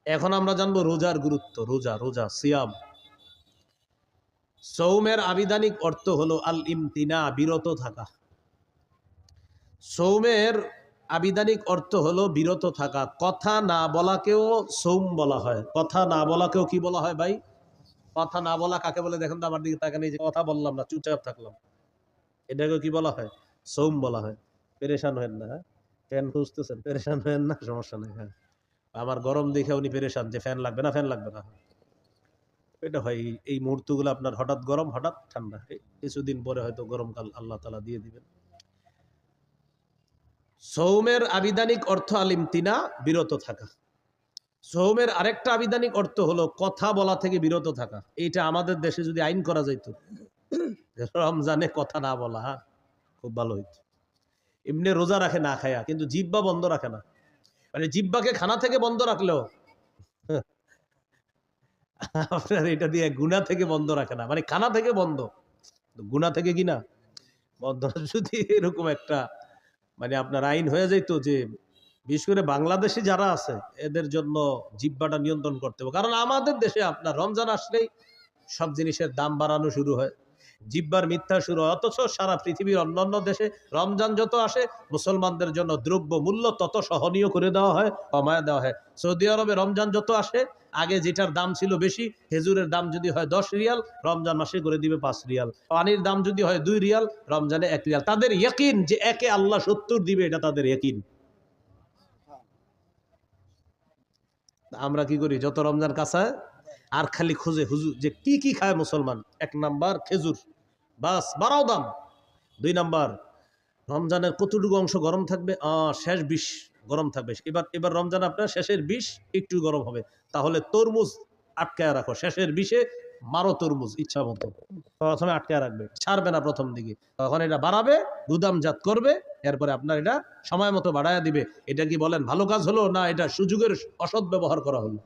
এখন আমরা জানবো রোজার গুরুত্ব। রোজা রোজা সিয়াম। সৌমের আবিধানিক অর্থ হলো আল ইমতিনা, বিরত থাকা। সৌমের আবিধানিক অর্থ হলো বিরত থাকা। কথা না বলাকেও সৌম বলা হয়। কথা না বলাকেও কি বলা হয় ভাই? কথা না বলা কাকে বলে দেখেন তো আমার দিকে তাকান। এই যে কথা বললাম না, চুপচাপ থাকলাম, এটাকেও কি বলা হয়? সৌম বলা হয়। পেরেশান হেন না, হ্যাঁ? ফ্যান খুঁজতেছেন, পেরেশান হেন না, সমস্যা নেই। হ্যাঁ, আমার গরম দেখে উনি পেরেশান যে ফ্যান লাগবে না, ফ্যান লাগবে না। এটা হয় এই মুহূর্তগুলো আপনার হঠাৎ গরম হঠাৎ ঠান্ডা। কিছুদিন পরে হয়তো গরমকাল আল্লাহ তাআলা দিয়ে দিবেন। সৌমের আবিধানিক অর্থ আল ইমতিনা, বিরত থাকা। সৌমের আরেকটা আবিধানিক অর্থ হলো কথা বলা থেকে বিরত থাকা। এইটা আমাদের দেশে যদি আইন করা যাইত, রমজানে কথা না বলা, হ্যাঁ, খুব ভালো হইত। এমনি রোজা রাখে না খায়া, কিন্তু জিহ্বা বন্ধ রাখে না। মানে জিহ্বাকে খানা থেকে বন্ধ রাখলেও আপনার এটা দিয়ে গুনাহ থেকে বন্ধ রাখে না। মানে খানা থেকে বন্ধ, গুনাহ থেকে কিনা বন্ধ। যদি এরকম একটা মানে আপনার আইন হয়ে যাইত যে বিশেষ করে বাংলাদেশে যারা আছে এদের জন্য জিহ্বাটা নিয়ন্ত্রণ করতে হবে। কারণ আমাদের দেশে আপনার রমজান আসলেই সব জিনিসের দাম বাড়ানো শুরু হয়, জিহ্বার মিথ্যা শুরু হয়। অথচ সারা পৃথিবীর অন্যান্য দেশে রমজান যত আসে মুসলমানদের জন্য দ্রব্য মূল্য তত সহনীয় করে দেওয়া হয়, কমায় দেওয়া হয়। সৌদি আরবে রমজান যত আসে, আগে যেটার দাম ছিল বেশি, খেজুরের দাম যদি হয় 10 রিয়াল, রমজান মাসে করে দিবে 5 রিয়াল। পানির দাম যদি হয় 2 রিয়াল, রমজানে 1 রিয়াল। তাদের ইয়াকিন যে একে আল্লাহ 70 দিবে, এটা তাদের ইয়াকিন। আমরা কি করি? যত রমজান কাছায় আর খালি খুঁজে হুজুর যে কি কি খায় মুসলমান। 1 নাম্বার খেজুর, বাস বাড়াও দাম। 2 নাম্বার রমজানের কতটুকু অংশ গরম থাকবে? শেষ 20 গরম থাকবে। এবার রমজান আপনার শেষের 20 একটু গরম হবে, তাহলে তরমুজ আটকায় রাখো। শেষের 20-এ মারো তরমুজ ইচ্ছা মতো। প্রথমে আটকায় রাখবে, ছাড়বে না প্রথম দিকে। তখন এটা বাড়াবে, গুদামজাত করবে, এরপরে আপনার এটা সময় মতো বাড়ায়া দিবে। এটা কি বলেন ভালো কাজ হলো, না এটা সুযোগের অসৎ ব্যবহার করা হলো?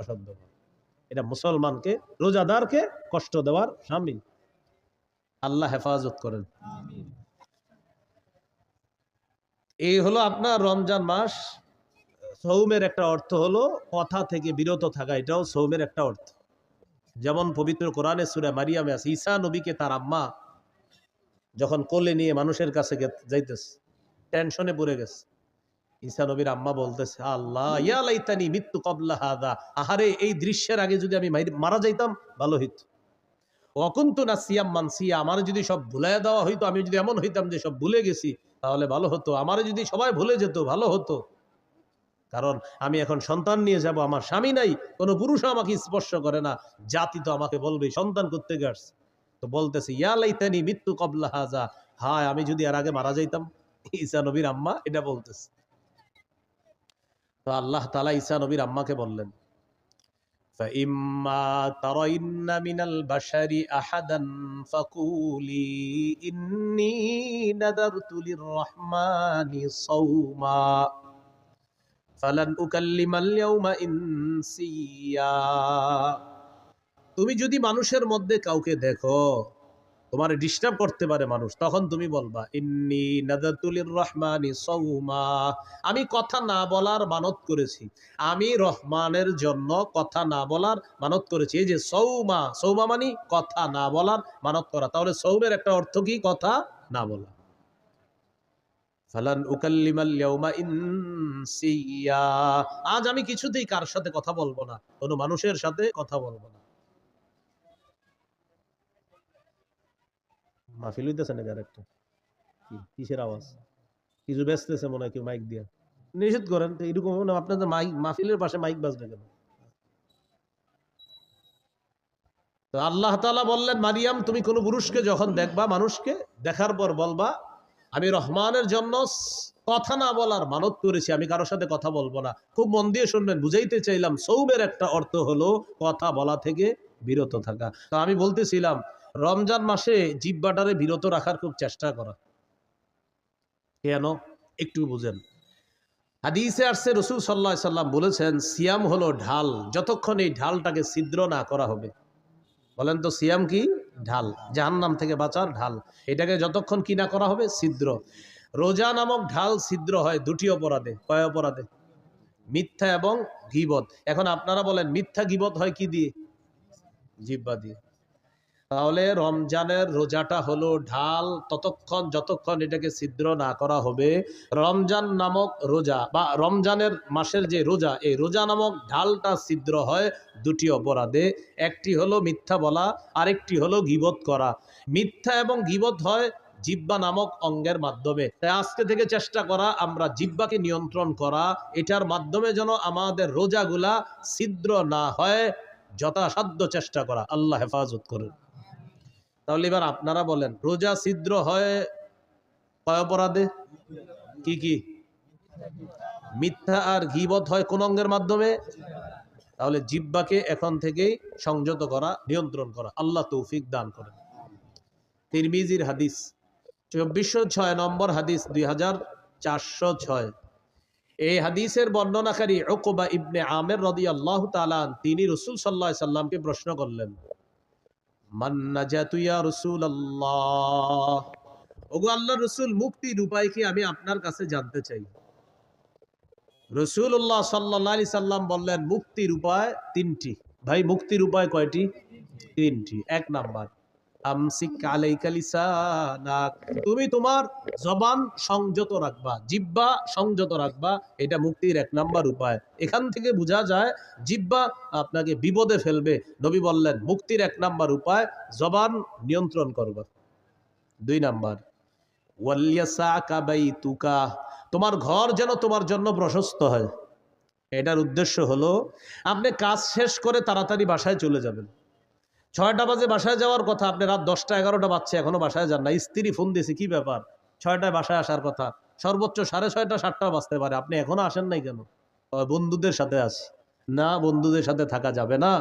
অসৎ ব্যবহার। এটা মুসলমানকে, রোজাদারকে কষ্ট দেওয়ার শামিল। আল্লাহ হেফাজত করেন। এই হলো আপনার রমজান মাস। সৌমের একটা অর্থ হলো কথা থেকে বিরত থাকা, এটাও সৌমের একটা অর্থ। যেমন পবিত্র কোরআনে সূরা মারিয়ামে আছে, ঈসা নবীকে তার আম্মা যখন কোলে নিয়ে মানুষের কাছে যাইতেছে, টেনশনে পড়ে গেছে। ঈসা নবীর আম্মা বলতেছে, আল্লাহ ইয়া লাইতানি মিত্তু ক্বাবলা হাযা, আহারে এই দৃশ্যের আগে যদি আমি মারা যাইতাম ভালো হইতো। ওয়া কুনতু নাসিয়াম মানসিয়া, আমার যদি সব ভুলাইয়া দেওয়া হইতো, আমি যদি এমন হইতাম যে সব ভুলে গেছি, তাহলে ভালো হতো। আমার যদি সবাই ভুলে যেত ভালো হতো। কারণ আমি এখন সন্তান নিয়ে যাব, আমার স্বামী নাই, কোনো পুরুষ আমাকে স্পর্শ করে না, জাতি তো আমাকে বলবে সন্তান করতে গেছে। তো বলতেছে ইয়া লাইতানি মৃত্যু কবলা হাজা, হায় আমি যদি এর আগে মারা যাইতাম। ঈসা নবীর আম্মা এটা বলতেছে। তো আল্লাহ তাআলা ঈসা নবীর আম্মাকে বললেন, فَإِمَّا تَرَيِنَّ مِنَ الْبَشَرِ أَحَدًا فَقُولِي إِنِّي نَذَرْتُ لِلرَّحْمَنِ صَوْمًا ফালান উকাল্লিমাল ইয়াউমা ইনসিয়া। তুমি যদি মানুষের মধ্যে কাউকে দেখো তোমার ডিস্টার্ব করতে পারে মানুষ, তখন তুমি বলবা ইন্নী নাযারতু লিররহমানি সাওমা, আমি কথা না বলার মানত করেছি, আমি রহমানের জন্য কথা না বলার মানত করেছি। এই যে সৌমা, সৌমা মানে কথা না বলার মানত করা। তাহলে সৌমের একটা অর্থ কি? কথা না বলা। ফালান উকাল্লিমাল ইয়াউমা ইনসিয়া, আজ আমি কিছুতেই কার সাথে কথা বলবো না, কোনো মানুষের সাথে কথা বলবো না। মাহফিল হইতেছে নাকি? আরেকটা কিসের আওয়াজ? কিছু ব্যস্তেছে মনে হয় কেউ মাইক দিয়া। নিষেধ করেন তো, এরকম না আপনাদের মাইক, মাহফিলের পাশে মাইক বাজবে কেন? তো আল্লাহ তাআলা বললেন, মারিয়াম তুমি কোনো পুরুষকে যখন দেখবা, মানুষকে দেখার পর বলবা আমি রহমানের জন্য কথা না বলার মানত করেছি, আমি কারোর সাথে কথা বলবো না। খুব মন দিয়ে শুনবেন, বুঝাইতে চাইলাম সৌমের একটা অর্থ হলো কথা বলা থেকে বিরত থাকা। তো আমি বলতেছিলাম রমজান মাসে জিহ্বাটারে বিরত রাখার খুব চেষ্টা করা। কেন? একটু বুঝেন। হাদিসে আসছে রাসূল সাল্লাল্লাহু আলাইহি সাল্লাম বলেছেন, সিয়াম হলো ঢাল, যতক্ষণ এই ঢালটাকে ছিদ্র না করা হবে। বলেন তো সিয়াম কি? ঢাল, জাহান্নাম থেকে বাঁচার ঢাল। এটাকে যতক্ষণ কি না করা হবে, ছিদ্র। রোজা নামক ঢাল ছিদ্র হয় দুটি অপরাধে। কয় অপরাধে? মিথ্যা এবং গীবত। এখন আপনারা বলেন মিথ্যা গীবত হয় কি দিয়ে? জিহ্বা দিয়ে। তাহলে রমজানের রোজাটা হলো ঢাল, ততক্ষণ যতক্ষণ এটাকে ছিদ্র না করা হবে। রমজান নামক রোজা বা রমজানের মাসের যে রোজা, এই রোজা নামক ঢালটা ছিদ্র হয় দুটি অপরাধে। একটি হলো মিথ্যা বলা, আরেকটি হলো গীবত করা। মিথ্যা এবং গীবত হয় জিহ্বা নামক অঙ্গের মাধ্যমে। তাই আজকে থেকে চেষ্টা করা আমরা জিহ্বাকে নিয়ন্ত্রণ করা, এটার মাধ্যমে যেন আমাদের রোজাগুলা ছিদ্র না হয়, যথাসাধ্য চেষ্টা করা। আল্লাহ হেফাজত করুন। তাহলে এবার আপনারা বলেন রোজা ছিদ্র হয় কয় অপরাধে? কি কি? মিথ্যা আর গীবত হয় কোন অঙ্গের মাধ্যমে? তাহলে জিহ্বাকে এখন থেকেই সংযত করা, নিয়ন্ত্রণ করা। আল্লাহ তৌফিক দান করেন। তিরমিজির হাদিস 2406 নম্বর হাদিস, 2406। এই হাদিসের বর্ণনাকারী উকবা ইবনে আমের রাদিয়াল্লাহু তাআলা আনহু, তিনি রাসূল সাল্লাল্লাহু আলাইহি সাল্লামকে প্রশ্ন করলেন, মান নাজাতু ইয়া রাসূলুল্লাহ, ওগো আল্লাহর রাসূল, মুক্তির উপায় কি আমি আপনার কাছে জানতে চাই। রাসূলুল্লাহ সাল্লাল্লাহু আলাইহি সাল্লাম বললেন, মুক্তির উপায় তিনটি। ভাই মুক্তির উপায় কয়টি? তিনটি। এক নাম্বার, আমসিক আলাইকা লিসানাক, তুমি তোমার জবান সংযত রাখবা, জিহ্বা সংযত রাখবা। এটা মুক্তির এক নাম্বার উপায়। এখান থেকে বোঝা যায় জিহ্বা আপনাকে বিপদে ফেলবে। নবী বললেন মুক্তির এক নাম্বার উপায় জবান নিয়ন্ত্রণ করবা। দুই নাম্বার, ওয়ালিয়াসাকা বাইতুকা, তোমার ঘর যেন তোমার জন্য প্রশস্ত হয়। এটার উদ্দেশ্য হলো আপনি কাজ শেষ করে তাড়াতাড়ি বাসায় চলে যাবেন। 6টা বাজে বাসায় যাওয়ার কথা, আপনি রাত 10টা 11টা বাজছে এখনো বাসায় যান না। স্ত্রী ফোন দিয়েছে, কি ব্যাপার, 6টায় বাসায় আসার কথা, সর্বোচ্চ 6:30 7টা বাজতে পারে, আপনি এখনো আসেন নাই কেন? বন্ধুদের সাথে আছি। না, বন্ধুদের সাথে থাকা যাবে না।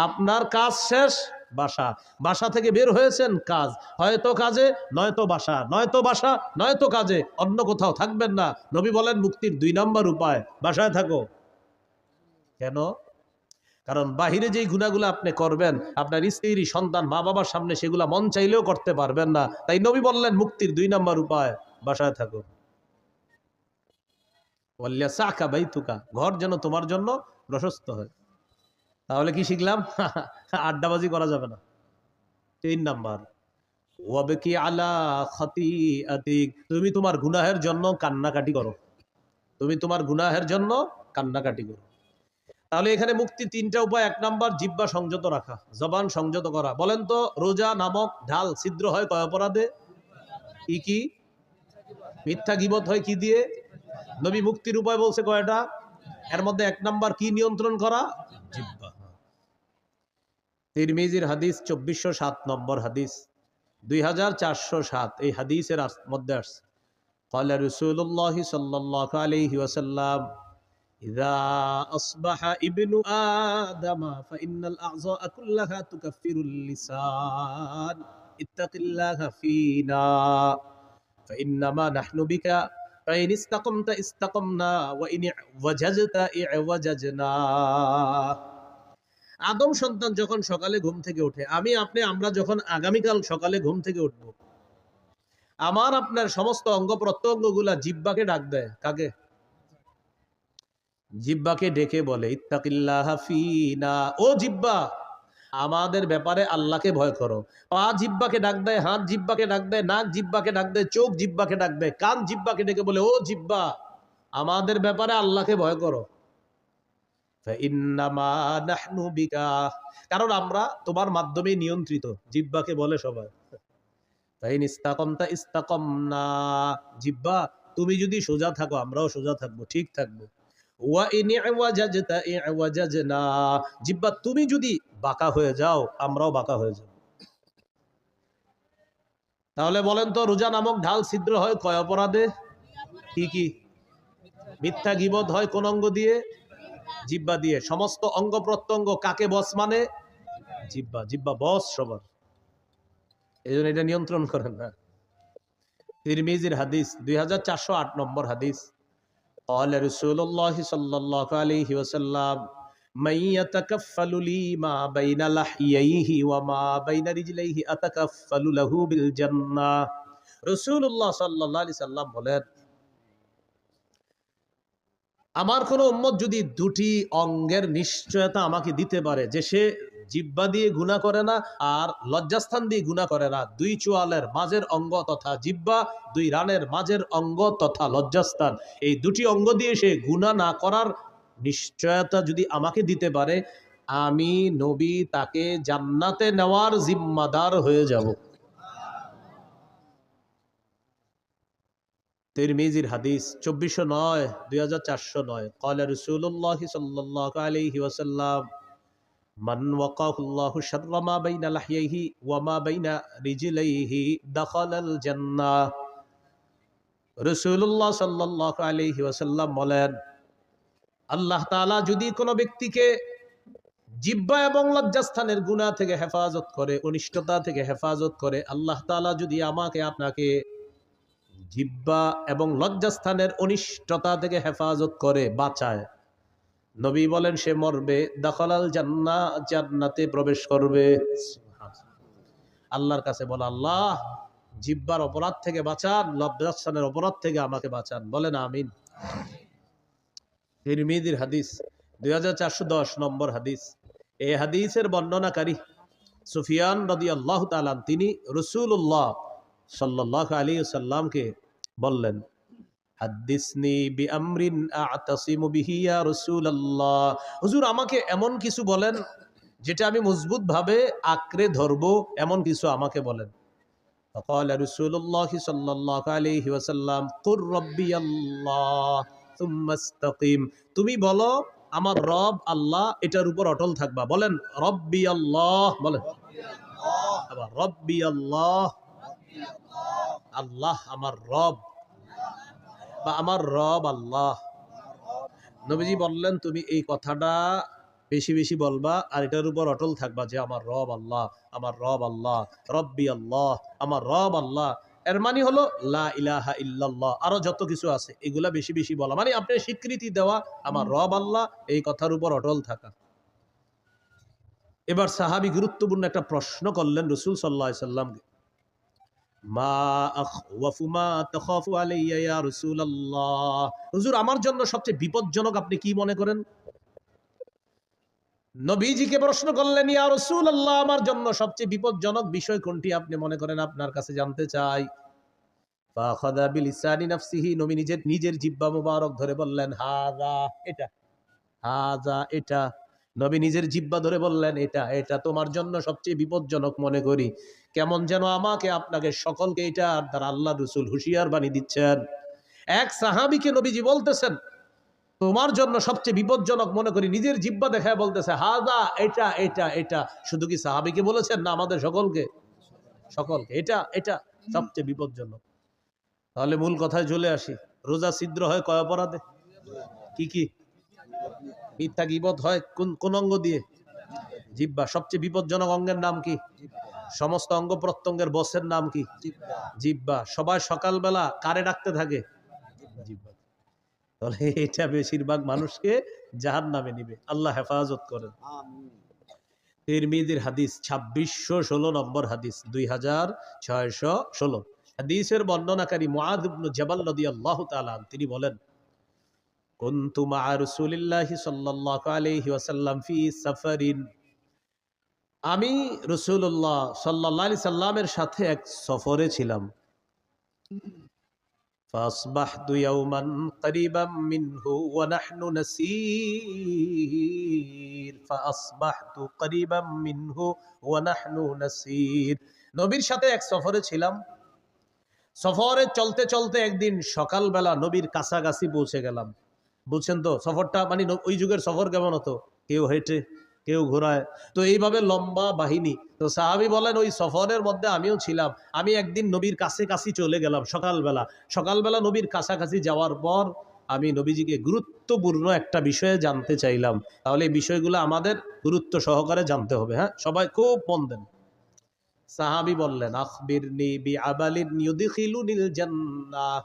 আপনার কাজ শেষ, বাসা, বাসা থেকে বের হয়েছেন কাজ, হয়তো কাজে নয়তো বাসা, নয়তো বাসা নয়তো কাজে, অন্য কোথাও থাকবেন না। নবী বলেন মুক্তির 2 নম্বর উপায় বাসায় থাকো। কেন? কারণ বাহিরে যেই গুনাহগুলো আপনি করবেন, আপনার স্ত্রী সন্তান মা বাবার সামনে সেগুলা মন চাইলেও করতে পারবেন না। তাই নবী বললেন মুক্তির 2 নম্বর উপায় বাসায় থাকো। ওয়ালিয়াসাকা বাইতুকা, ঘর যেন তোমার জন্য প্রশস্ত হয়। তাহলে কি শিখলাম? আড্ডাবাজি করা যাবে না। 3 নাম্বার, ওয়াবকি আলা খাতিআতিক, তুমি তোমার গুনাহের জন্য কান্নাকাটি করো। তুমি তোমার গুনাহের জন্য কান্নাকাটি করো। তাহলে এখানে মুক্তি 3টা উপায়। 1 নাম্বার, জিহ্বা সংযত রাখা, জবান সংযত করা। বলেন তো রোজা নামক ঢাল ছিদ্র হয় কয় অপরাধে? কি কি? মিথ্যা গীবত হয় কি দিয়ে? নবী মুক্তির উপায় বলছে কয়টা? এর মধ্যে 1 নাম্বার কি নিয়ন্ত্রণ করা? জিহ্বা। তিরমিজির হাদিস 2407 নম্বর হাদিস, 2407। এই হাদিসের মধ্যে আসছে ক্বালা রাসূলুল্লাহ সাল্লাল্লাহু আলাইহি ওয়াসাল্লাম, ইযা আসবাহা ইবনু আদামা ফাইন্নাল আ'যাআ কুল্লাহা তুকাফফিরুল লিসান ইত্তাকিল্লাহা ফীনা ফাইন্নামা নাহনু বিকা ফাইন ইসতাকামতা ইসতাকামনা ওয়া ইন ওয়াজাজতা ইওয়াজাজনা। আদম সন্তান যখন সকালে ঘুম থেকে ওঠে, আমি আপনি আমরা যখন আগামীকাল সকালে ঘুম থেকে উঠব, আমার আপনার সমস্ত অঙ্গ প্রত্যঙ্গগুলা জিহ্বাকে ডাক দেয়। কাকে? জিহ্বাকে ডেকে বলে ইত্তাকিল্লাহা ফীনা, ও জিহ্বা আমাদের ব্যাপারে আল্লাহকে ভয় করো। পা জিহ্বাকে ডাক দেয়, হাত জিহ্বাকে ডাক দেয়, নাক জিহ্বাকে ডাক দেয়, চোখ জিহ্বাকে ডাক দেয়, কান জিহ্বাকে ডেকে বলে ও জিহ্বা আমাদের ব্যাপারে আল্লাহকে ভয় করো। ফাইন্নামা নাহনু বিকা, কারণ আমরা তোমার মাধ্যমে নিয়ন্ত্রিত। জিহ্বাকে বলে সবাই। ফাইন ইস্তাকামতা ইস্তাকামনা, জিহ্বা তুমি যদি সোজা থাকো আমরাও সোজা থাকবো, ঠিক থাকবো। ওয়া ইন ইওয়াজাজতা ইওয়াজাজনা, জিহ্বা তুমি যদি বাঁকা হয়ে যাও আমরাও বাঁকা হয়ে যাব। তাহলে বলেন তো রোজা নামক ঢাল ছিদ্র হয় কয় অপরাধে? কি কি? মিথ্যা গীবত হয় কোন অঙ্গ দিয়ে? জিহ্বা দিয়ে। সমস্ত অঙ্গ প্রত্যঙ্গ কাকে বস মানে? জিহ্বা। জিহ্বা বস সবার, এই জন্য এটা নিয়ন্ত্রণ করেন না। তিরমিজির হাদিস 2408 নম্বর হাদিস, قال رسول الله صلى الله عليه وسلم من يتكفل لي ما بين لحييه وما بين رجليه أتكفل له بالجنة। রাসূলুল্লাহ সাল্লাল্লাহু আলাইহি সাল্লাম বলেন, আমার কোনো উম্মত যদি দুটি অঙ্গের নিশ্চয়তা আমাকে দিতে পারে যে সে জিহ্বা দিয়ে গুনাহ করে না আর লজ্জাস্থান দিয়ে গুনাহ করে না, দুই চোয়ালের মাঝের অঙ্গ তথা জিহ্বা, দুই রানের মাঝের অঙ্গ তথা লজ্জাস্থান, এই দুটি অঙ্গ দিয়ে সে গুনাহ না করার নিশ্চয়তা যদি আমাকে দিতে পারে, আমি নবী তাকে জান্নাতে নেওয়ার জিম্মাদার হয়ে যাব। তিরমিজির হাদিস 2409 2409 ক্বালা রাসূলুল্লাহ সাল্লাল্লাহু আলাইহি ওয়াসাল্লাম মান ওয়াকাহুল্লাহু শাররা মা বাইনা লাহইহি ওয়া মা বাইনা রিজলাইহি দাখালাল জান্নাহ। রাসূলুল্লাহ সাল্লাল্লাহু আলাইহি ওয়াসাল্লাম বলেন, আল্লাহ তাআলা যদি কোনো ব্যক্তিকে জিহ্বা এবং লজ্জাস্থানের গুনাহ থেকে হেফাজত করে, অনিষ্টতা থেকে হেফাজত করে, আল্লাহ তাআলা যদি আমাকে আপনাকে জিহ্বা এবং লজ্জাস্থানের অনিষ্টতা থেকে হেফাজত করে, বাঁচায়, নবী বলেন সে মরবে, দাখালাল জান্নাহ, জান্নাতে প্রবেশ করবে। আল্লাহর কাছে বলে, আল্লাহ জিহ্বার অপরাধ থেকে বাঁচান, লজ্জাস্থানের অপরাধ থেকে আমাকে বাঁচান, বলেন আমিন। তিরমিজির হাদিস 2410 নম্বর হাদিস। এই হাদিসের বর্ণনাকারী সুফিয়ান রাদিয়াল্লাহু তাআলা, তিনি রাসূলুল্লাহ সাল্লাল্লাহু আলাইহি ওয়াসাল্লামকে বললেন, হাদ্দিসনি বিআমরিন আ'তাসিমু বিহি ইয়া রাসূলুল্লাহ, হুজুর আমাকে এমন কিছু বলেন যেটা আমি মজবুত ভাবে আঁকড়ে ধরবো, এমন কিছু আমাকে বলেন। ফাকালা রাসূলুল্লাহ সাল্লাল্লাহু আলাইহি ওয়াসাল্লাম, কুর রাব্বিয়াল্লাহ সুম্মা ইসতাকিম, তুমি বলো আমার রব আল্লাহ, এটার উপর অটল থাকবা। বলেন রব্বি আল্লাহ, বলেন আবার রব্বি আল্লাহ, আল্লাহ আমার রব বা আমার রব আল্লাহ। নবীজি বললেন তুমি এই কথাটা বেশি বেশি বলবা আর এটার উপর অটল থাকবা যে আমার রব আল্লাহ, আমার রব আল্লাহ, রব্বি আল্লাহ, আমার রব আল্লাহ। এর মানে হলো লা ইলাহা ইল্লাল্লাহ, আরো যত কিছু আছে এগুলা বেশি বেশি বলা, মানে আপনি স্বীকৃতি দেওয়া আমার রব আল্লাহ, এই কথার উপর অটল থাকা। এবার সাহাবী গুরুত্বপূর্ণ একটা প্রশ্ন করলেন রাসূল সাল্লাল্লাহু আলাইহি সাল্লামকে, মা আখওয়াফু মা তাখাফু আলাইয়া ইয়া রাসূলুল্লাহ, হুজুর আমার জন্য সবচেয়ে বিপজ্জনক আপনি কি মনে করেন? নবীজিকে প্রশ্ন করলেন, ইয়া রাসূলুল্লাহ আমার জন্য সবচেয়ে বিপজ্জনক বিষয় কোনটি আপনি মনে করেন, আপনার কাছে জানতে চাই। ফাখাযা বিলিসানি নাফসিহি, নবী নিজের জিহ্বা মুবারক ধরে বললেন, হাযা, এটা, হাযা, এটা। নবী নিজের জিহ্বা ধরে বললেন, এটা, এটা তোমার জন্য সবচেয়ে বিপজ্জনক মনে করি। কেমন যেন আমাকে আপনাকে সকলকে এটা দ্বারা আল্লাহ রাসূল হুঁশিয়ার বাণী দিচ্ছেন। এক সাহাবীকে নবীজি বলতেছেন তোমার জন্য সবচেয়ে বিপজ্জনক মনে করি, নিজের জিহ্বা দেখায় বলতেছে হাযা, এটা, এটা, এটা। শুধু কি সাহাবীকে বলেছেন না আমাদের সকলকে? সকলকে, এটা, এটা সবচেয়ে বিপজ্জনক। তাহলে মূল কথায় চলে আসি, রোজা ছিদ্র হয় কয় অপরাধে? কি কি? মিথ্যা গীবত হয় কোন অঙ্গ দিয়ে? জিহ্বা। সবচেয়ে বিপজ্জনক অঙ্গের নাম কি? সমস্ত অঙ্গ প্রত্যঙ্গের বসের নাম কি? জিহ্বা। সবাই সকালবেলা কারে ডাকতে থাকে? জিহ্বা। তাহলে এটা বেশিরভাগ মানুষকে জাহান্নামে নিবে, আল্লাহ হেফাজত করেন। তিরমিজির হাদিস 2616 নম্বর হাদিস, 2616 হাদিসের বর্ণনাকারী মুআয ইবনে জাবাল রাদিয়াল্লাহু তাআলা তিনি বলেন, কুনতু মা রাসূলিল্লাহি সাল্লাল্লাহু আলাইহি ওয়াসাল্লাম ফি সাফারিন, আমি রাসূলুল্লাহ সাল্লাল্লাহু আলাইহি সাল্লামের সাথে এক সফরে ছিলাম। ফাসবাহতু ইয়াওমান করিবাম মিনহু ওয়া নাহনু নাসীর, ফাসবাহতু করিবাম মিনহু ওয়া নাহনু নাসীর। নবীর সাথে এক সফরে ছিলাম। সফরে চলতে চলতে একদিন সকালবেলা নবীর কাছাকাছি পৌঁছে গেলাম। বুঝছেন তো সফরটা, মানে ওই যুগের সফর কেমন হতো? কেউ হেঁটে, কেউ ঘোড়ায়, তো এইভাবে লম্বা বাহিনী। তো সাহাবী বলেন ওই সফরের মধ্যে আমিও ছিলাম। আমি একদিন নবীর কাছাকাছি চলে গেলাম সকালবেলা। সকালবেলা নবীর কাছাকাছি যাওয়ার পর আমি নবীজিকে গুরুত্বপূর্ণ একটা বিষয়ে জানতে চাইলাম। তাহলে এই বিষয়গুলো আমাদের গুরুত্ব সহকারে জানতে হবে। হ্যাঁ, সবাই খুব মন দেন। সাহাবী বললেন, আখবিরনি বিআমালিন ইউদখিলুনিল জান্নাহ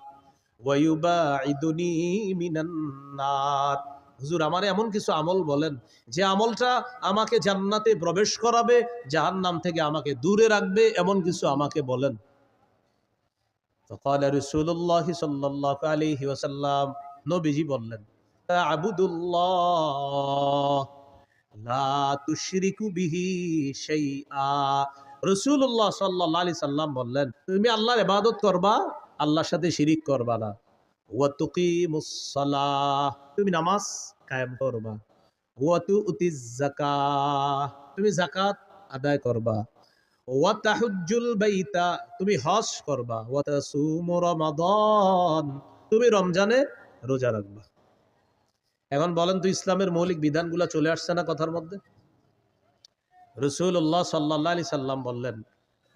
ওয়া ইউবাঈদুনি মিনান নার, হুজুর আমার এমন কিছু আমল বলেন যে আমলটা আমাকে জান্নাতে প্রবেশ করাবে, জাহান্নাম থেকে আমাকে দূরে রাখবে, এমন কিছু আমাকে বলেন। ফাকালা রাসূলুল্লাহ সাল্লাল্লাহু আলাইহি ওয়াসাল্লাম, নবীজি বললেন, তা'বুদুল্লাহ লা তুশরিকু বিহি শাইআ। রাসূলুল্লাহ সাল্লাল্লাহু আলাইহি সাল্লাম বললেন, তুমি আল্লাহর ইবাদত করবা, আল্লাহর সাথে শিরিক করবা না। ওয়া তুকিমুস সালাহ, তুমি নামাজ কায়েম করবা। ওয়া তুতিজ যাকাহ, তুমি যাকাত আদায় করবা। ওয়া তাহুজ্জুল বাইতা, তুমি হজ করবা। ওয়া তাসুমু রমাদান, তুমি রমজানে রোজা রাখবা। এখন বলেন তো, ইসলামের মৌলিক বিধানগুলো চলে আসছে না কথার মধ্যে? রাসূলুল্লাহ সাল্লাল্লাহু আলাইহি সাল্লাম বললেন,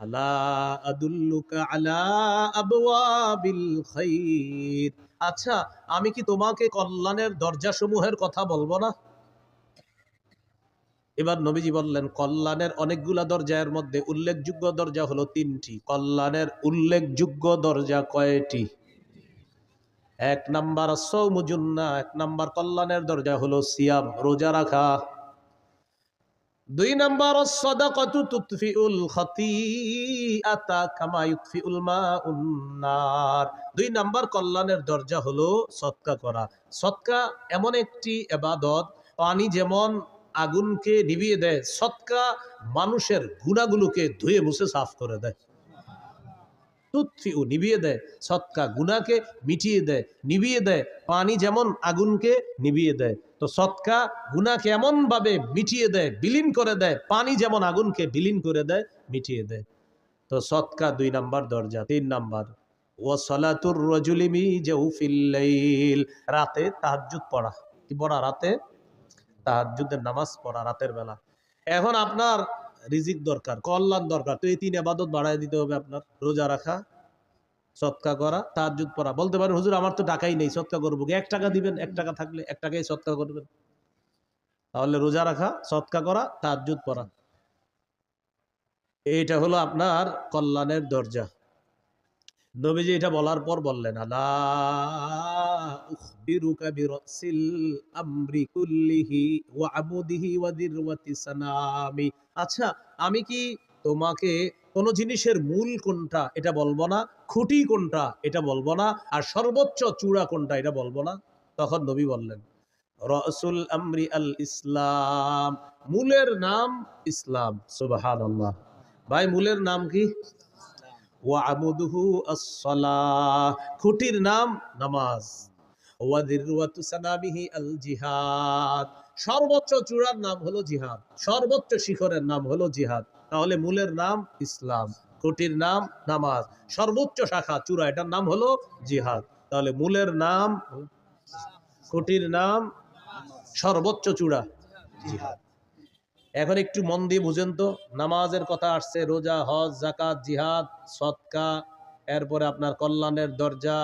আলা আদুল্লুকা আলা আবওয়াবিল খাইর, আচ্ছা আমি কি তোমাকে কল্যাণের দরজাসমূহের কথা বলবো না? এবার নবীজি বললেন, কল্যাণের অনেকগুলা দরজা, এর মধ্যে উল্লেখযোগ্য দরজা হলো 3টি। কল্যাণের উল্লেখযোগ্য দরজা কয়টি? 1 নাম্বার সাওমু জুন্নাহ, 1 নাম্বার কল্যাণের দরজা হলো সিয়াম, রোজা রাখা। 2 নাম্বার সাদাকাতু তুতফিউল খাতিআতা কামা ইউতফিউল মাউন নার। 2 নাম্বার কল্যাণের দরজা হলো সদকা করা। সদকা এমন একটি ইবাদত, পানি যেমন আগুনকে নিভিয়ে দেয়, সদকা মানুষের গুনাহগুলোকে ধুয়ে মুছে সাফ করে দেয়। তুতফিউ, নিভিয়ে দেয়, সদকা গুনাহকে মিটিয়ে দেয়, নিভিয়ে দেয়। পানি যেমন আগুনকে নিভিয়ে দেয়, তো সদকা গুনাহকে এমন ভাবে মিটিয়ে দেয়, বিলীন করে দেয়, পানি যেমন আগুনকে বিলীন করে দেয়, মিটিয়ে দেয়। তো সদকা 2 নাম্বার দরজা। 3 নাম্বার ওয়া সালাতুর রাজুলি মি জাওফিল লাইল, রাতে তাহাজ্জুদ পড়া। কি পড়া? রাতে তাহাজ্জুদের নামাজ পড়া, রাতের বেলা। এখন আপনার রিজিক দরকার, কল্যাণ দরকার, তো এই 3 ইবাদত বাড়ায় দিতে হবে আপনার। রোজা রাখা, সদকা করা, তাহাজ্জুদ পড়া। বলতে পারেন, হুজুর আমার তো টাকাই নেই, সদকা করবো কি? 1 টাকা দিবেন, 1 টাকা থাকলে 1 টাকায় সদকা করবেন। তাহলে রোজা রাখা, সদকা করা, তাহাজ্জুদ পড়া, এইটা হলো আপনার কল্যাণের দরজা। নবীজি এটা বলার পর বললেন, আলা উখবিরুকা বিরাসিল আমরি কুল্লিহি ওয়া আমুদিহি ওয়া দিরওয়াতি সানামি, আচ্ছা আমি কি তোমাকে কোন জিনিসের মূল কোনটা এটা বলবো না, খুঁটি কোনটা এটা বলবো না, আর সর্বোচ্চ চূড়া কোনটা এটা বলবো না? তখন নবী বললেন, রাসুল আমরি আল ইসলাম, মূলের নাম ইসলাম। সুবহানাল্লাহ। ভাই, মূলের নাম কি? ওয়া আমুদুহু আস-সালাহ, খুঁটির নাম নামাজ। ওয়া দিরওয়াতু সানামিহি আল জিহাদ, সর্বোচ্চ চূড়ার নাম হলো জিহাদ, সর্বোচ্চ শিখরের নাম হলো জিহাদ। তাহলে মূলের নাম ইসলাম, খুঁটির নাম নামাজ, সর্বোচ্চ শাখা চূড়া, এটার নাম হলো জিহাদ। তাহলে মূলের নাম, খুঁটির নাম, সর্বোচ্চ চূড়া জিহাদ। এখন একটু মন দিয়ে বুঝেন তো, নামাজের কথা আসছে, রোজা, হজ, যাকাত, জিহাদ, সদকা, এরপরে আপনার কল্যাণের দরজা,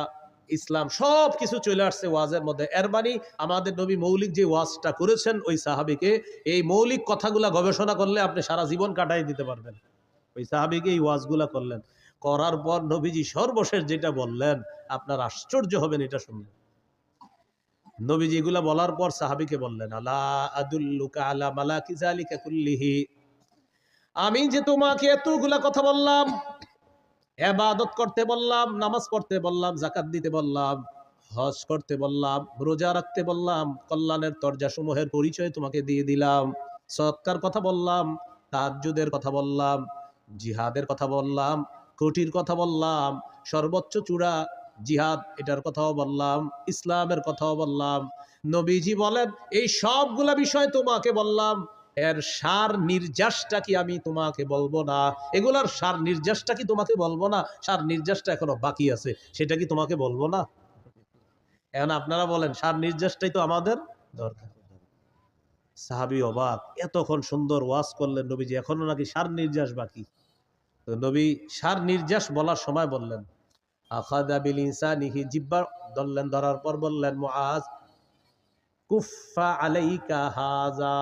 ইসলাম, সব কিছু চলে আসছে ওয়াজের মধ্যে। এর মানে আমাদের নবী মৌলিক যে ওয়াজটা করেছেন ওই সাহাবীকে, এই মৌলিক কথাগুলা গবেষণা করলে আপনি সারা জীবন কাটাই দিতে পারবেন। ওই সাহাবীকে এই ওয়াজগুলা করলেন, করার পর নবীজি সর্বশেষ যেটা বললেন, আপনার আশ্চর্য হবেন এটা শুনলে। নবীজি এগুলা বলার পর সাহাবীকে বললেন, আলা আদুল্লুকা আলা মালাকি যালিকা কুল্লিহি, আমি যে তোমাকে এতগুলা কথা বললাম, ইবাদত করতে বললাম, নামাজ পড়তে বললাম, যাকাত দিতে বললাম, হজ করতে বললাম, রোজা রাখতে বললাম, কল্যাণের দরজাসমূহের পরিচয় তোমাকে দিয়ে দিলাম, সদকার কথা বললাম, তাহাজ্জুদের কথা বললাম, জিহাদের কথা বললাম, খুঁটির কথা বললাম, সর্বোচ্চ চূড়া জিহাদ এটার কথাও বললাম, ইসলামের কথাও বললাম। নবীজি বলেন, এই সবগুলা বিষয় তোমাকে বললাম, এর সার নির্যাসটা কি আমি তোমাকে বলবো না? এগুলার সার নির্যাসটা কি তোমাকে বলবো না? সার নির্যাসটা এখনো বাকি আছে, সেটা কি তোমাকে বলবো না? এখন আপনারা বলেন, সার নির্যাসটাই তো আমাদের দরকার। সাহাবী অবাক, এতক্ষণ সুন্দর ওয়াজ করলেন নবীজি, এখনো নাকি সার নির্যাস বাকি। তো নবী সার নির্যাস বলার সময় বললেন, আখাযা বিল ইনসানিহি, জিহ্বা ধরলেন, ধরার পর বললেন, মুআজ কুফা আলাইকা হাজা,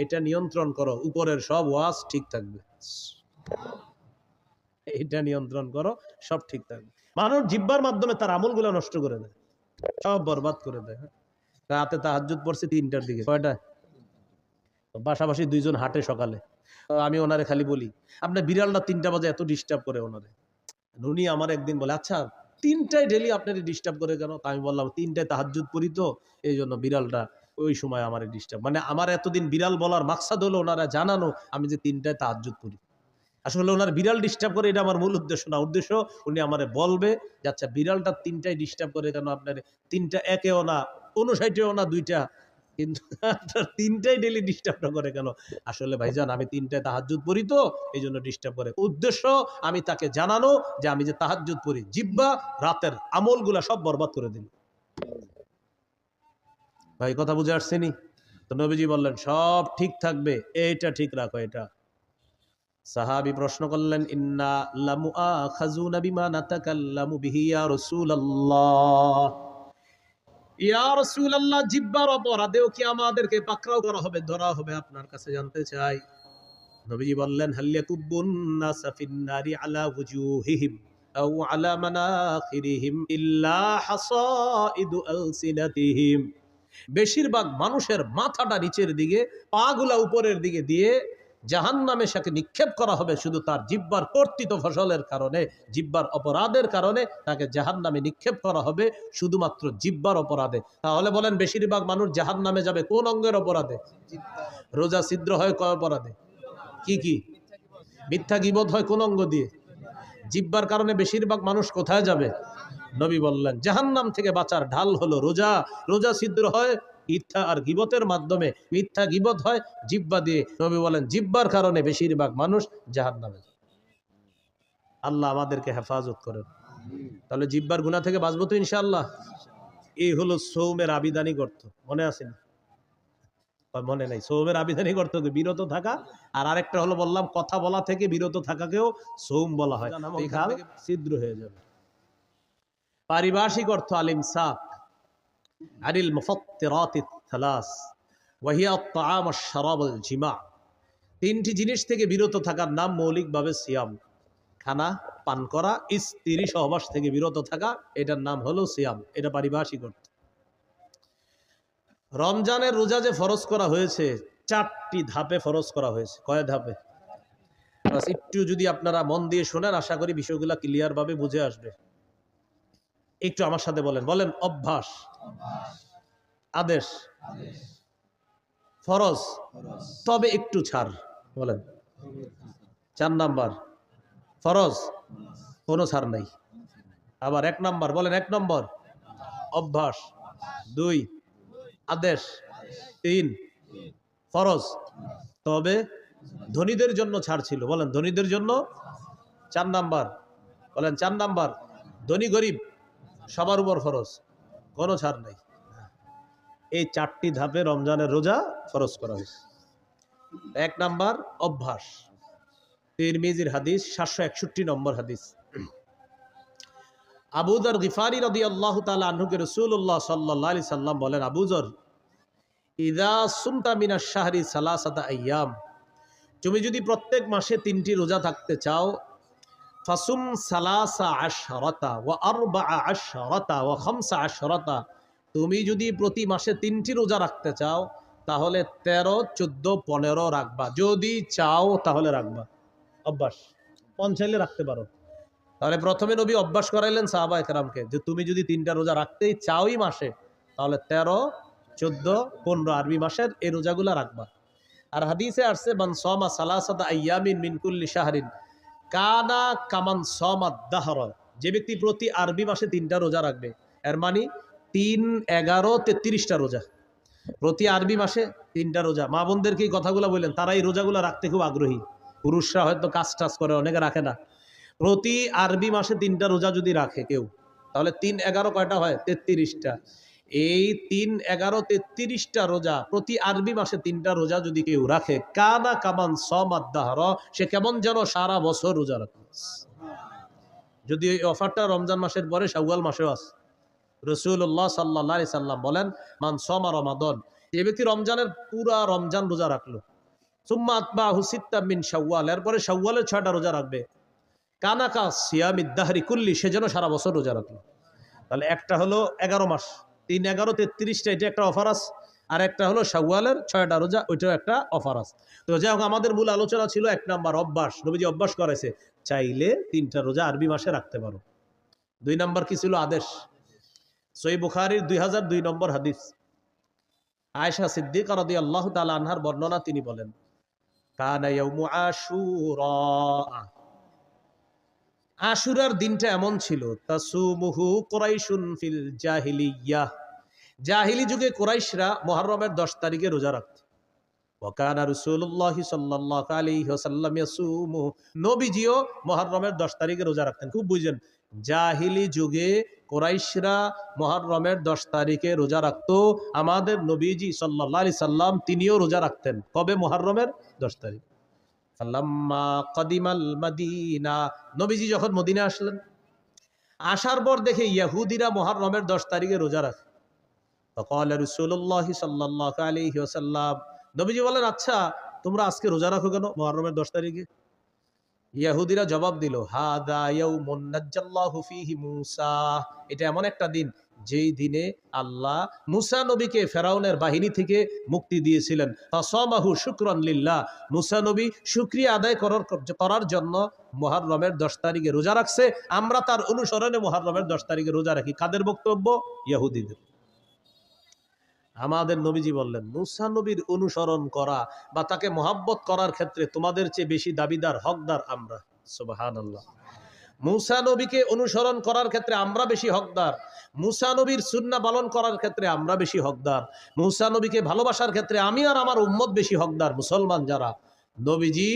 এটা নিয়ন্ত্রণ করো, উপরের সব ওয়াজ ঠিক থাকবে। এটা নিয়ন্ত্রণ করো, সব ঠিক থাকবে। মানুষ জিহ্বার মাধ্যমে তার আমলগুলো নষ্ট করে দেয়, সব বরবাদ করে দেয়। রাতে তাহাজ্জুদ পড়ছে 3টার দিকে, কয়টা? পাশাপাশি 2 জন হাঁটে সকালে। আমি ওনারে খালি বলি, আপনার বিড়ালটা 3টা বাজে এত ডিস্টার্ব করে ওনারে। উনি আমার একদিন বলে, আচ্ছা তিনটায় ডেলি আপনার ডিস্টার্ব করে কেন? তা আমি বললাম ৩টায় তাহাজ্জুদ পড়ি তো, এই জন্য বিড়ালটা ওই সময় আমার ডিস্টার্ব। মানে আমার এতদিন বিড়াল বলার মাকসাদ হলো ওনারা জানানো আমি যে ৩টায় তাহাজ্জুদ পড়ি। আসলে ওনার বিড়াল ডিস্টার্ব করে এটা আমার মূল উদ্দেশ্য না। উদ্দেশ্য উনি আমারে বলবে যে আচ্ছা বিড়ালটা ৩টায় ডিস্টার্ব করে কেন আপনার? ৩টা একেও না, ৫৯ও না, ২টা, কিন্তু ৩টায় ডেলি ডিস্টার্বটা করে কেন? আসলে ভাইজান আমি ৩টায় তাহাজ্জুদ পড়ি তো, এই জন্য ডিস্টার্ব করে। উদ্দেশ্য আমি তাকে জানানো যে আমি যে তাহাজ্জুদ পড়ি, জিহ্বা রাতের আমলগুলা সব বরবাদ করে দিল। ভাই কথা বুঝে আসছেনি? তো নবীজি বললেন সব ঠিক থাকবে, এইটা ঠিক রাখো। এটা সাহাবী প্রশ্ন করলেন, ইন্না লামুআখাযুনা বিমা নাতাকাল্লামু বিহি ইয়া রাসূলুল্লাহ। ইয়া রাসূলুল্লাহ, জিহ্বার অপরাধেও কি আমাদেরকে পাকড়াও করা হবে, ধরা হবে? আপনার কাছে জানতে চাই। নবীজি বললেন, হাল ইয়াকুব্বুন নাসা ফিন-নারি আলা ওয়ুজুহিহিম আও আলা মানাখিরিহিম ইল্লা হাসাইদু আলসিনাতিহিম। বেশিরভাগ মানুষের মাথাটা নিচের দিকে, পাগুলা উপরের দিকে দিয়ে জাহান্নামে সাথে নিক্ষেপ করা হবে শুধু তার জিহ্বার কর্তৃত ফসলের কারণে, জিহ্বার অপরাধের কারণে তাকে জাহান্নামে নিক্ষেপ করা হবে শুধুমাত্র জিহ্বার অপরাধে। তাহলে বলেন বেশিরভাগ মানুষ জাহান্নামে যাবে কোন অঙ্গের অপরাধে? রোজা ছিদ্র হয় কয় অপরাধে? কি কি? মিথ্যা গীবত হয় কোন অঙ্গ দিয়ে? জিহ্বার কারণে বেশিরভাগ মানুষ কোথায় যাবে? নবী বললেন জাহান্নাম থেকে বাঁচার ঢাল হলো রোজা। রোজা ছিদ্র হয় মিথ্যা আর গীবতের মাধ্যমে, মিথ্যা গীবত হয় জিহ্বা দিয়ে। নবী বলেন জিহ্বার কারণে বেশিরভাগ মানুষ জাহান্নামে। আল্লাহ আমাদেরকে হেফাজত করেন। তাহলে জিহ্বার গুনাহ থেকে বাঁচবো তো ইনশাআল্লাহ। এই হলো সৌমের আবিধানিক অর্থ। মনে আছে না? মনে নাই? সৌমের আবিধানিক অর্থ বিরত থাকা, আর আরেকটা হলো বললাম কথা বলা থেকে বিরত থাকাকেও সৌম বলা হয়। ছিদ্র হয়ে যাবে। পারিভাষিক অর্থ আল ইমসাক আনিল মুফাত্তিরাতিত থালাস ওয়া হিয়া আত-তাআম ওয়াশ-শারাব ওয়াল-জিমা। তিনটি জিনিস থেকে বিরত থাকার নাম মৌলিকভাবে সিয়াম। খানা পান করা, স্ত্রী সহবাস থেকে বিরত থাকা, এটার নাম হলো সিয়াম। এটা পারিভাষিক অর্থ। রমজানের রোজা যে ফরজ করা হয়েছে 4টি ধাপে ফরজ করা হয়েছে। কয় ধাপে? একটু যদি আপনারা মন দিয়ে শোনেন আশা করি বিষয়গুলো ক্লিয়ার ভাবে বুঝে আসবে। একটু আমার সাথে বলেন। বলেন অভ্যাস, আদেশ, ফরজ, তবে একটু ছাড়। বলেন 4 নাম্বার ফরজ, কোনো ছাড় নাই। আবার 1 নাম্বার, বলেন 1 নম্বর অভ্যাস, 2 আদেশ, 3 ফরজ, তবে ধনীদের জন্য ছাড় ছিল। বলেন ধনীদের জন্য। 4 নাম্বার, বলেন 4 নাম্বার ধনী গরিব সবার উপর ফরজ, কোনো ছাড় নাই। এই 4টি ধাপে রমজানের রোজা ফরজ করা হয়েছে। 1 নাম্বার অভ্যাস, তিরমিজির হাদিস, 761 নম্বর হাদিস। আবু যর গিফারি রাদিয়াল্লাহু তাআলা আনহুকে রাসূলুল্লাহ সাল্লাল্লাহু আলাইহি সাল্লাম বলেন, আবু যর, ইযা সুমতা মিনাশ শাহরি সালাসাতা আইয়াম, তুমি যদি প্রত্যেক মাসে 3টি রোজা থাকতে চাও, ফাসুম সালাসা আশরাতা ওয়া আরবাআ আশরাতা ওয়া খামসা আশরাতা, তুমি যদি প্রতি মাসে 3টি রোজা রাখতে চাও তাহলে 13, 14, 15 রাখবা। যদি চাও তাহলে রাখবা। অভ্যাস, মন চাইলে রাখতে পারো। তাহলে প্রথমে নবী অভ্যাস করাইলেন সাহাবায়ে কেরামকে যে তুমি যদি 3টা রোজা রাখতেই চাওই মাসে তাহলে 13, 14, 15 আরবি মাসের এই রোজাগুলা রাখবা। আর হাদিসে আসছে মান সামা সালাসাতা আইয়ামিন মিন কুল্লি শাহরিন কানা কামান সামাদ দাহর, যে ব্যক্তি প্রতি আরবি মাসে 3টা রোজা রাখবে, এর মানে 3, 11, 33টা রোজা প্রতি আরবি মাসে 3টা রোজা। মা বোনদেরকে এই কথাগুলো বললেন, তারা এই রোজাগুলো রাখতে খুব আগ্রহী। পুরুষরা হয়তো কাজ টাজ করে, অনেকে রাখে না। প্রতি আরবি মাসে 3টা রোজা যদি রাখে কেউ তাহলে 3, 11 কয়টা হয়? 33টা। এই 3, 11, 33টা রোজা প্রতি আরবি মাসে 3টা রোজা যদি কেউ রাখে, কানা কামান সামাদ দাহর, সে কেমন যেন সারা বছর রোজা রাখে। যদি এই অফারটা রমজান মাসের পরে শাওয়াল মাসেও আছে। রাসূলুল্লাহ সাল্লাল্লাহু আলাইহি সাল্লাম বলেন, মান সামা রমাদান, যে ব্যক্তি রমজানের পুরা রমজান রোজা রাখলো, সুম্মা আতবাহু সিত্তাম মিন শাওয়াল, এরপরে শাওয়ালের 6টা রোজা রাখবে, কানাকা সিয়ামিদ দাহরি কুল্লি, সে যেন সারা বছর রোজা রাখলো। তাহলে একটা হলো 11 মাস, 3, 11, 33টা, এটা একটা অফার আছে। আর একটা হলো শাওয়ালের 6টা রোজা, ওইটাও একটা অফার আছে। তো যাই হোক, আমাদের মূল আলোচনা ছিল 1 নাম্বার অভ্যাস। নবীজি অভ্যাস করেছে, চাইলে 3টা রোজা আরবি মাসে রাখতে পারো। 2 নম্বর কি ছিল? আদেশ। সহিহ বুখারীর 2002 নম্বর হাদিস, আয়েশা সিদ্দিকা রাদিয়াল্লাহু তাআলা আনহার বর্ণনা, তিনি বলেন, কানা ইয়াউমু আশুরা, আশুরার দিনটা এমন ছিল, তাসুমুহু কুরাইশুন ফিল জাহিলিয়াহ, জাহিলি যুগে কুরাইশরা মুহররমের 10 তারিখে রোজা রাখত। ওয়াকানা রাসূলুল্লাহ সাল্লাল্লাহু আলাইহি ওয়াসাল্লাম ইয়াসুমু, নবীজিও মুহররমের 10 তারিখে রোজা রাখতেন। খুব বুঝেন, জাহিলি যুগে কুরাইশরা মুহররমের 10 তারিখে রোজা রাখতো। আমাদের নবীজি সাল্লাল্লাহু আলাইহি সাল্লাম তিনিও রোজা রাখতেন। কবে? মুহররমের 10 তারিখ। ফালাম্মা কাদিমাল মাদিনা, নবীজি যখন মদিনা আসলেন, আসার পর দেখে ইহুদিরা মুহররমের 10 তারিখে রোজা রাখে। ফাকাল রাসূলুল্লাহ সাল্লাল্লাহু আলাইহি ওয়াসাল্লাম, নবীজি বলেন, আচ্ছা তোমরা আজকে রোজা রাখো কেন মুহররমের 10 তারিখে? ইহুদিরা জবাব দিল, হাদা ইয়াউমুন নাজ্জাল্লাহু ফীহি মূসা, এটা এমন একটা দিন যেই দিনে আল্লাহ মুসা নবীকে ফেরাউনের বাহিনী থেকে মুক্তি দিয়েছিলেন। ফাসামাহু শুকরান লিল্লাহ, মুসা নবী শুকরিয়া আদায় করার জন্য মুহররমের 10 তারিখে রোজা রাখছে। আমরা তার অনুসরণে মুহররমের 10 তারিখে রোজা রাখি। কাদের বক্তব্য? ইহুদিদের। আমাদের নবীজি বললেন, মুসা নবীর অনুসরণ করা বা তাকে মহাব্বত করার ক্ষেত্রে তোমাদের চেয়ে বেশি দাবিদার, হকদার আমরা। সুবহানাল্লাহ। মুসা নবীকে অনুসরণ করার ক্ষেত্রে আমরা বেশি হকদার, মুসা নবীর সুন্নাহ পালন করার ক্ষেত্রে আমরা বেশি হকদার, মুসা নবীকে ভালোবাসার ক্ষেত্রে আমি আর আমার উম্মত বেশি হকদার। মুসলমান যারা, নবীজি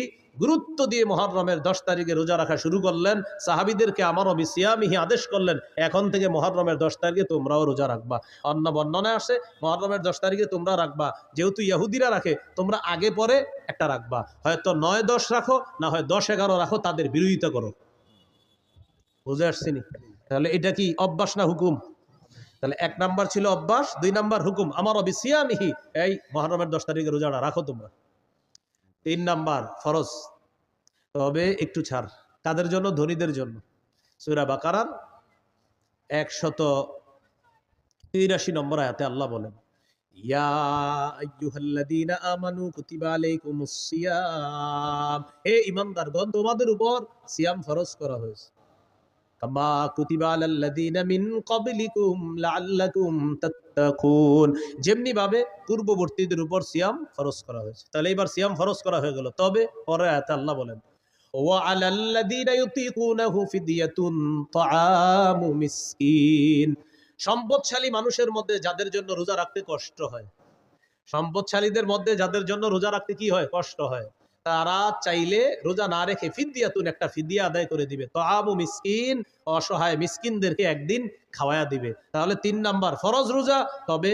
গুরুত্ব দিয়ে মুহররমের 10 তারিখে রোজা রাখা শুরু করলেন। সাহাবীদেরকে আমারও বিসিয়ামিহি আদেশ করলেন, এখন থেকে মুহররমের 10 তারিখে তোমরাও রোজা রাখবা। অন্য বর্ণনায় আসে মুহররমের 10 তারিখে তোমরা রাখবা, যেহেতু ইহুদিরা রাখে তোমরা আগে পরে একটা রাখবা, হয়তো 9-10 রাখো, না হয় 10-11 রাখো, তাদের বিরোধিতা করো। বুঝে আসছিনি? তাহলে এটা কি অভ্যাস না হুকুম? তাহলে 1 নাম্বার ছিল অভ্যাস, 2 নাম্বার হুকুম, আমারও বিসিয়ামিহি, এই মুহররমের 10 তারিখে রোজাটা রাখো তোমরা। 3 নাম্বার ফরজ, তবে একটু ছাড়। কাদের জন্য? ধনীদের জন্য। সূরা বাকারার 183 নম্বর আয়াতে আল্লাহ বলেন, ইয়া আইয়ুহাল্লাযীনা আমানু কুতিবা আলাইকুমুস সিয়াম, হে ঈমানদারগণ, তোমাদের উপর সিয়াম ফরজ করা হয়েছে। কামা কুতিবা আলাল্লাযীনা মিন ক্বাবলিকুম লাআল্লাকুম তাত্তাকুন, যেমনি ভাবে পূর্ববর্তীদের উপর সিয়াম ফরজ করা হয়েছে। তাহলে এবার সিয়াম ফরজ করা হয়ে গেল। তবে পরের আয়াতে আল্লাহ বলেন, ওয়া আলাল্লাযীনা ইউতিকুনাহু ফিদিয়াতুন তাআমু মিসকিন, সম্পদশালী মানুষের মধ্যে যাদের জন্য রোজা রাখতে কষ্ট হয়, সম্পদশালীদের মধ্যে যাদের জন্য রোজা রাখতে কি হয়? কষ্ট হয়, তারা চাইলে রোজা না রেখে ফিদিয়াতুন, একটা ফিদিয়া আদায় করে দিবে। তাআমু মিসকিন, অসহায় মিসকিনদেরকে একদিন খাওয়ায়া দিবে। তাহলে 3 নাম্বার ফরজ রোজা। তবে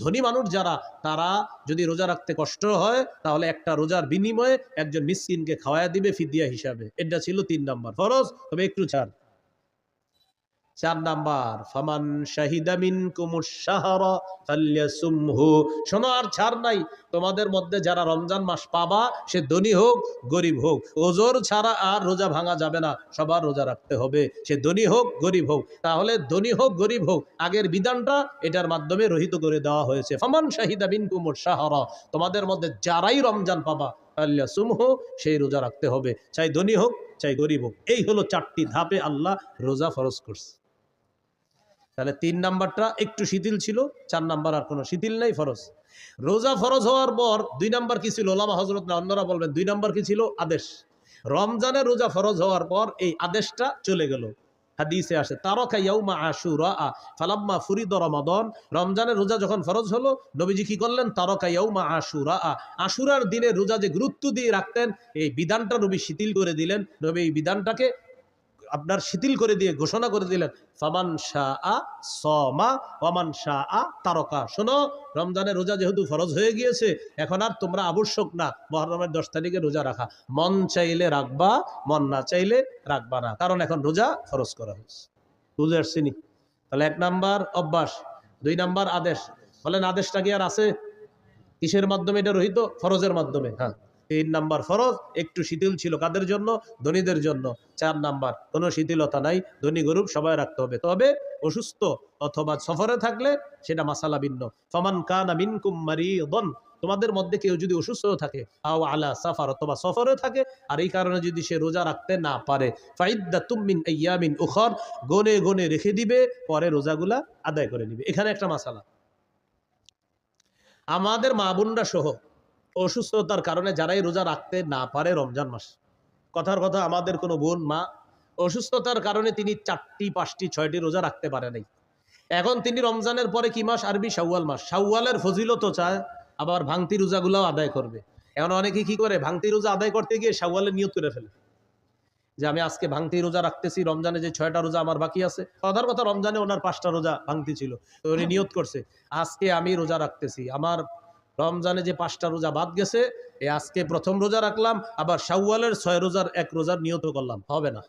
ধনী মানুষ যারা, তারা যদি রোজা রাখতে কষ্ট হয়, তাহলে একটা রোজার বিনিময়ে একজন মিসকিনকে খাওয়ায়া দিবে ফিদিয়া হিসাবে। এটা ছিল 3 নাম্বার ফরজ, তবে একটু ছাড়। 4 নাম্বার, ফামান শাহিদা মিনকুমুশ শাহরা ফালইয়াসুমহু, শোনো আর ছাড় নাই, তোমাদের মধ্যে যারা রমজান মাস পাবা, সে ধনী হোক গরিব হোক, ওজর ছাড়া আর রোজা ভাঙা যাবে না, সবার রোজা রাখতে হবে, সে ধনী হোক গরিব হোক। তাহলে ধনী হোক গরিব হোক, আগের বিধানটা এটার মাধ্যমে রহিত করে দেওয়া হয়েছে। ফামান শাহিদা মিনকুমুশ শাহরা, তোমাদের মধ্যে যারাই রমজান পাবা, ফালইয়াসুমহু, সেই রোজা রাখতে হবে, চাই ধনী হোক চাই গরিব হোক। এই হলো 4টি ধাপে আল্লাহ রোজা ফরজ করছে। তাহলে 3 নাম্বারটা একটু শিথিল ছিল, 4 নাম্বার আর কোনো শিথিল নাই, ফরজ। রোজা ফরজ হওয়ার পর 2 নাম্বার কি ছিল? ওলামা হযরত না অন্যরা বলবেন 2 নাম্বার কি ছিল? আদেশ। রমজানের রোজা ফরজ হওয়ার পর এই আদেশটা চলে গেল। হাদিসে আসে, তারাকা ইয়াউমা আশুরা ফালাম্মা ফুরিদ রমাদান, রমজানের রোজা যখন ফরজ হলো, নবীজি কি করলেন? তারাকা ইয়াউমা আশুরা, আশুরার দিনের রোজা যে গুরুত্ব দিয়ে রাখতেন, এই বিধানটা নবী শিথিল করে দিলেন। নবী এই বিধানটাকে আপনার শিথিল করে দিয়ে ঘোষণা করে দিলেন, ফামান শাআ সামা ওয়ামান শাআ তারাকা। শোনো, রমজানের রোজা যেহেতু ফরজ হয়ে গিয়েছে, এখন আর তোমরা আবশ্যক না মুহররমের 10 তারিখে রোজা রাখা, মন চাইলে রাখবা, মন না চাইলে রাখবা না, কারণ এখন রোজা ফরজ করা হয়েছে। বুঝে আসছিনি? তাহলে 1 নাম্বার অভ্যাস, 2 নাম্বার আদেশ। বলেন আদেশটা কি আর আছে? কিসের মাধ্যমে এটা রহিত? ফরজের মাধ্যমে। হ্যাঁ, 3 নাম্বার ফরজ, একটু শিথিল ছিল কাদের জন্য? ধনীদের জন্য। 4 নাম্বার কোনো শিথিলতা নাই, ধনী গরিব সবাই রাখতে হবে, তবে অসুস্থ অথবা সফরে থাকলে সেটা মাসালা ভিন্ন। ফামান কানা মিনকুম মারিদান তোমাদের মধ্যে কেউ যদি অসুস্থ থাকে আও আলা সাফার, অথবা সফরে থাকে, আর এই কারণে যদি সে রোজা রাখতে না পারে, ফাইদ্দাতুম মিন আইয়ামিন উখর, গনে গনে রেখে দিবে, পরে রোজাগুলা আদায় করে নিবে। এখানে একটা মাসালা, আমাদের মা বোনরা সহ অসুস্থতার কারণে যারাই রোজা রাখতে না পারে রমজান মাস, কথার কথা আমাদের কোনো বোন মা অসুস্থতার কারণে তিনি 4টি 5টি 6টি রোজা রাখতে পারে নাই, এখন তিনি রমজানের পরে কি মাস? আরবি শাওয়াল মাস। শাওয়ালের ফজিলতও চায়, আবার ভাঙতি রোজাগুলাও আদায় করবে। এখন অনেকে কি করে, ভাঙতি রোজা আদায় করতে গিয়ে শাওয়ালের নিয়ত করে ফেলে যে আমি আজকে ভাঙতি রোজা রাখতেছি, রমজানে যে 6টা রোজা আমার বাকি আছে। কথার কথা রমজানে ওনার 5টা রোজা ভাঙতি ছিল, তো উনি নিয়ত করছে আজকে আমি রোজা রাখতেছি, আমার রমজানে যে 5টা রোজা বাদ গেছে, আজকে প্রথম রোজা রাখলাম, আবার শাওয়ালের 6 রোজার 1 রোজার নিয়ত করলাম। হবে না,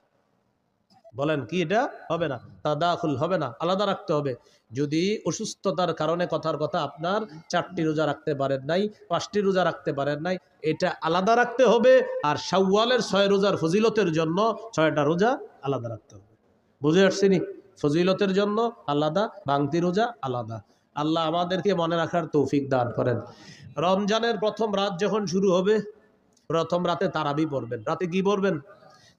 বলেন কি এটা হবে না? তাদাখুল হবে না, আলাদা রাখতে হবে। যদি অসুস্থতার কারণে, কথার কথা আপনার 4টি রোজা রাখতে পারেন নাই, 5টি রোজা রাখতে পারেন নাই, এটা আলাদা রাখতে হবে। আর শাওয়ালের 6 রোজার ফজিলতের জন্য 6টা রোজা আলাদা রাখতে হবে। বুঝে আসছেনি? ফজিলতের জন্য আলাদা, ভাঙতি রোজা আলাদা। আল্লাহ আমাদেরকে মনে রাখার তৌফিক দান করেন। রমজানের প্রথম রাত যখন শুরু হবে, প্রথম রাতে তারাবি পড়বেন। রাতে কি পড়বেন?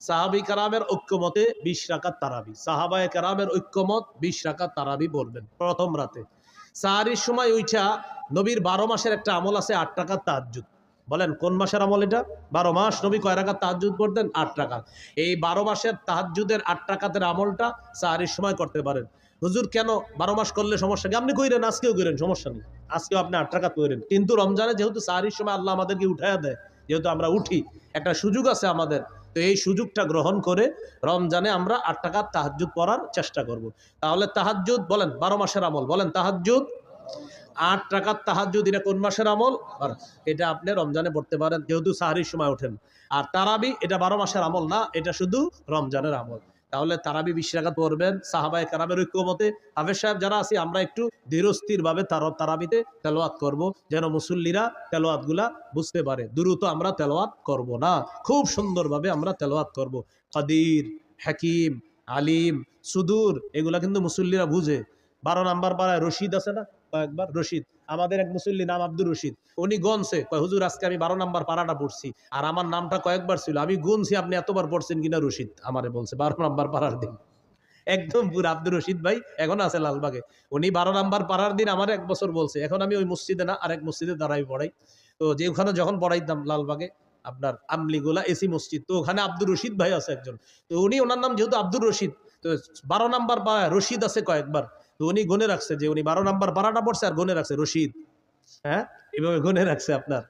সাহাবী কেরামের ঐক্যমতে 20 রাকাত তারাবি, সাহাবায়ে কেরামের ঐক্যমত 20 রাকাত তারাবি পড়বেন প্রথম রাতে। সাহারির সময় উঠা নবীর 12 মাসের একটা আমল আছে, 8 রাকাত তাহাজ্জুদ। বলেন কোন মাসের আমল এটা? 12 মাস নবী কয় রাকাত তাহাজ্জুদ পড়তেন? 8 রাকাত। এই 12 মাসের তাহাজ্জুদের 8 রাকাতের আমলটা সাহারির সময় করতে পারেন। হুজুর কেন 12 মাস করলে সমস্যা কি? আপনি কইরেন, আজকেও কইরেন, সমস্যা নেই, আজকেও আপনি 8 রাকাত কইরেন। কিন্তু রমজানে যেহেতু সাহারির সময় আল্লাহ আমাদেরকে উঠাইয়া দেয়, যেহেতু আমরা উঠি, একটা সুযোগ আছে আমাদের, তো এই সুযোগটা গ্রহণ করে রমজানে আমরা 8 রাকাত তাহাজ্জুদ পড়ার চেষ্টা করব। তাহলে তাহাজ্জুদ বলেন 12 মাসের আমল, বলেন তাহাজ্জুদ 8 রাকাত তাহাজ্জুদ, এটা কোন মাসের আমল? এটা আপনি রমজানে পড়তে পারেন, যেহেতু সাহরির সময় ওঠেন। আর তারাবি এটা 12 মাসের আমল না, এটা শুধু রমজানের আমল। তাহলে তারাবি 20 রাকাত পড়বেন সাহাবায়ে কেরামের ঐক্যমতে। হাফেজ সাহেব যারা আছি আমরা একটু ধীরস্থিরভাবে তারাবিতে তেলাওয়াত করব, যেন মুসল্লিরা তেলাওয়াতগুলা বুঝতে পারে। দ্রুত আমরা তেলাওয়াত করব না, খুব সুন্দরভাবে আমরা তেলাওয়াত করব। কাদির, হাকিম, আলিম, সুদূর, এগুলা কিন্তু মুসল্লিরা বুঝে। 12 নাম্বার পাড়ায় রশিদ আছে না, কয়েকবার রশিদ, আমাদের এক মুসল্লি নাম আব্দুর রশিদ, উনি গনছে, কয় হুজুর আজকে আমি 12 নাম্বার পাড়াটা পড়ছি, আর আমার নামটা কয়েকবার ছিল, আমি গুনছি আপনি এতবার পড়ছেন কিনা রশিদ আমারে বলছে 12 নাম্বার পাড়ার দিন। একদম পুরো আব্দুর রশিদ ভাই এখন আছে লালবাগে, উনি 12 নাম্বার পাড়ার দিন আমার 1 বছর বলছে। এখন আমি ওই মসজিদে না, আরেক মসজিদে দাঁড়াই পড়াই। তো যে ওখানে যখন পড়াইতাম লালবাগে আপনার আমলিগোলা এসি মসজিদ, তো ওখানে আব্দুর রশিদ ভাই আছে একজন, তো উনি ওনার নাম যেহেতু আব্দুর রশিদ, তো 12 নাম্বার পাড়ায় রশিদ আছে কয়েকবার, তো উনি গুনে রাখছে যে উনি 12 নাম্বার পাড়াটা পড়ছে, আর গুনে রাখছে রশিদ। হ্যাঁ, এভাবে গুনে রাখছে আপনার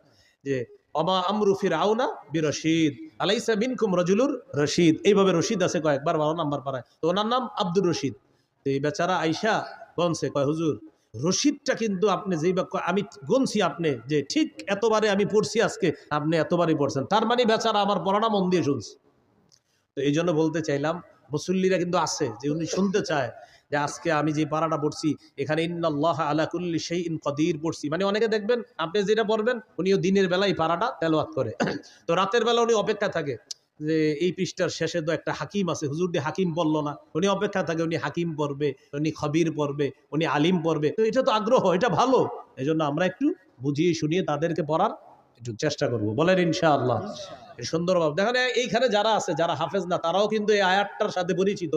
যে অমা আমরু ফিরআউনা বিরশিদ আলাইসা মিনকুম রাজুলুর রশিদ, এইভাবে রশিদ আছে কয়েকবার 12 নাম্বার পাড়ায়, তো ওনার নাম আব্দুর রশিদ। তো এই বেচারা আইসা গনছে, কয় হুজুর রশিদটা কিন্তু আপনি যেই বাক্য আমি গুনছি, আপনি যে ঠিক এতবারে আমি পড়ছি আজকে, আপনি এতবারই পড়ছেন, তার মানে বেচারা আমার পড়াটা মন দিয়ে শুনছে। তো এই জন্য বলতে চাইলাম, মুসল্লিরা কিন্তু আছে যে উনি শুনতে চায় যে আজকে আমি যে পারাটা পড়ছি এখানে ইন্নাল্লাহ আলা কুল্লি শাইইন কাদির পড়ছি, মানে অনেকে দেখবেন আপনি যেটা পড়বেন উনিও দিনের বেলায় পারাটা তেলাওয়াত করে, তো রাতের বেলা উনি অপেক্ষা থাকে যে এই পৃষ্ঠার শেষে তো একটা হাকিম আছে, হুজুর দিয়ে হাকিম পড়লো না, উনি অপেক্ষা থাকে উনি হাকিম পড়বে, উনি খবির পড়বে, উনি আলিম পড়বে। তো এটা তো আগ্রহ, এটা ভালো, এই জন্য আমরা একটু বুঝিয়ে শুনিয়ে তাদেরকে পড়ার একটু চেষ্টা করব, বলেন ইনশাআল্লাহ। সুন্দরভাবে দেখেন এইখানে যারা আছে, যারা হাফেজ না, তারাও কিন্তু এই আয়াতটার সাথে পরিচিত,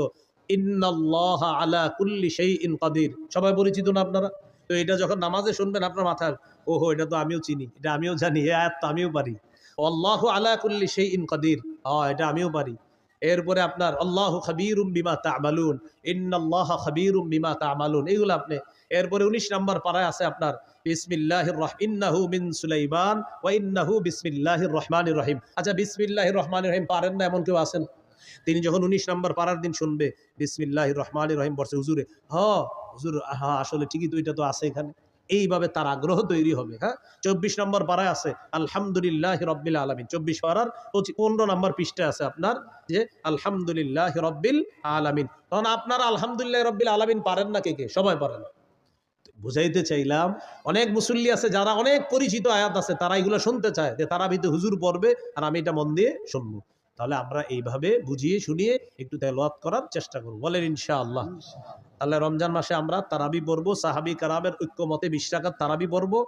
ইন্নাল্লাহ আলা কুল্লি শাইইন কাদির, সবাই পরিচিত না আপনারা? তো এটা যখন নামাজে শুনবেন আপনার মাথায় ওহো এটা তো আমিও চিনি, এটা আমিও জানি, এই আয়াত তো আমিও পারি, আল্লাহু আলা কুল্লি শাইইন কাদির, এটা আমিও পারি। এরপরে আপনার আল্লাহু খাবীরুম বিমা তা'মালুন, ইন্নাল্লাহা খাবীরুম বিমা তা'মালুন, এইগুলো আপনি। এরপরে 19 নম্বর পারায় আছে আপনার বিসমিল্লাহির রহমানির ইন্নাহু মিন সুলাইমান ওয়া ইন্নাহু বিসমিল্লাহির রহমানির রহিম। আচ্ছা বিসমিল্লাহির রহমানির রহিম পারেন না এমন কেউ আছেন? তিনি যখন 19 নম্বর পারার দিন শুনবে বিসমিল্লাহির রহমানির রহিম বলছে, হুজুরে হুজুর আসলে ঠিকই তো, এটা তো আছে এখানে, এইভাবে তার আগ্রহ তৈরি হবে। হ্যাঁ, 24 নম্বর পারায় আছে আলহামদুলিল্লাহি রাব্বিল আলামিন, 24 পারার 15 নম্বর পৃষ্ঠায় আছে আপনার যে আলহামদুলিল্লাহি রাব্বিল আলামিন। তখন আপনারা আলহামদুলিল্লাহি রাব্বিল আলামিন পারেন না কে কে? সবাই পারেন। বুঝাইতে চাইলাম অনেক মুসল্লি আছে যারা অনেক পরিচিত আয়াত আছে, তারা এগুলো শুনতে চায় যে তারা ভিতরে হুজুর পড়বে আর আমি এটা মন দিয়ে শুনবো। তাহলে আমরা এইভাবে বুঝিয়ে শুনিয়ে একটু তেলাওয়াত করার চেষ্টা করব, বলেন ইনশাআল্লাহ। তাহলে রমজান মাসে আমরা তারাবি পড়বো, সাহাবী কেরামের ঐক্যমতে 20 রাকাত তারাবি পড়বো,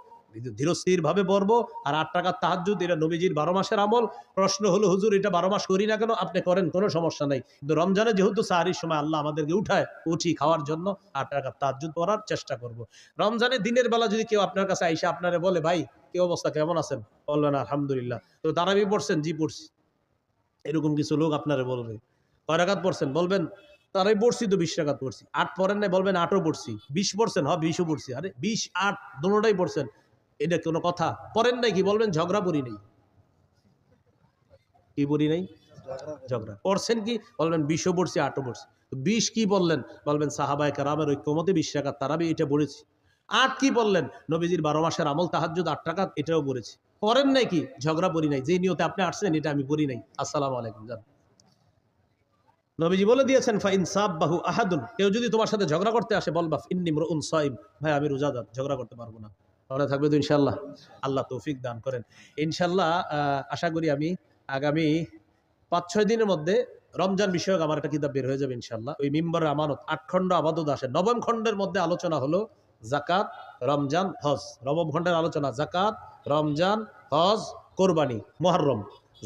ধীরস্থির ভাবে পড়বো। আর 8 টাকার তাহাজ্জুদ এটা নবীজির 12 মাসের আমল। প্রশ্ন হলো হুজুর এটা 12 মাস করি না কেন? আপনি করেন, কোনো সমস্যা নাই, কিন্তু রমজানে যেহেতু সাহারির সময় আল্লাহ আমাদেরকে উঠি খাওয়ার জন্য, 8 টাকার তাহাজ্জুদ পড়ার চেষ্টা করব। রমজানে দিনের বেলা যদি কেউ আপনার কাছে আইসা আপনারে বলে ভাই কি অবস্থা, কেমন আছেন, বলবেন আলহামদুলিল্লাহ, তো তারাবি পড়ছেন? জি পড়ছি। এরকম কিছু লোক আপনারে বলবে। কয় রাকাত পড়ছেন? বলবেন তারাই পড়ছি তো 20 রাকাত পড়ছি। 8 পড়েন নাই? বলবেন 8ও পড়ছি। 20 পড়ছেন? হ্যাঁ 20ও পড়ছি। আরে 20 8 দোনোটাই পড়ছেন, এটা কোনো কথা? পড়েন নাই কি? বলবেন ঝগড়া পড়ি নাই। কি পড়ি নাই? ঝগড়া। পড়ছেন কি? বলবেন 20ও পড়ছি 8ও পড়ছি। 20 কি বললেন? বলবেন সাহাবায়ে কেরামের ঐক্যমতে 20 রাকাত তারাবি এটা পড়েছি। 8 কি বললেন? নবীজির 12 মাসের আমল তাহাজ্জুদ 8 রাকাত এটাও পড়েছি। পড়েন নাই কি? ঝগড়া পড়ি নাই। যে নিয়তে আপনি আসছেন এটা আমি পড়ি নাই। আসসালামু আলাইকুম যান। নবীজি বলে দিয়েছেন ফাইন সাববাহু আহাদুন, কেউ যদি তোমার সাথে ঝগড়া করতে আসে বলবা ইন্নী ইমরুউন সাইম, ভাই আমি রোজাদার, ঝগড়া করতে পারবো না। মনে থাকবে তো ইনশাআল্লাহ? আল্লাহ তৌফিক দান করেন। ইনশাআল্লাহ আশা করি আমি আগামী 5-6 দিনের মধ্যে রমজান বিষয়ক আমার একটা কিতাব বের হয়ে যাবে ইনশাআল্লাহ। ওই মিম্বরের আমানত 8 খণ্ড আবাদত আসে। নবম খণ্ডের মধ্যে আলোচনা হলো যাকাত, রমজান, হজ। নবম খণ্ডের আলোচনা যাকাত, রমজান, হজ, কোরবানি, মুহররম।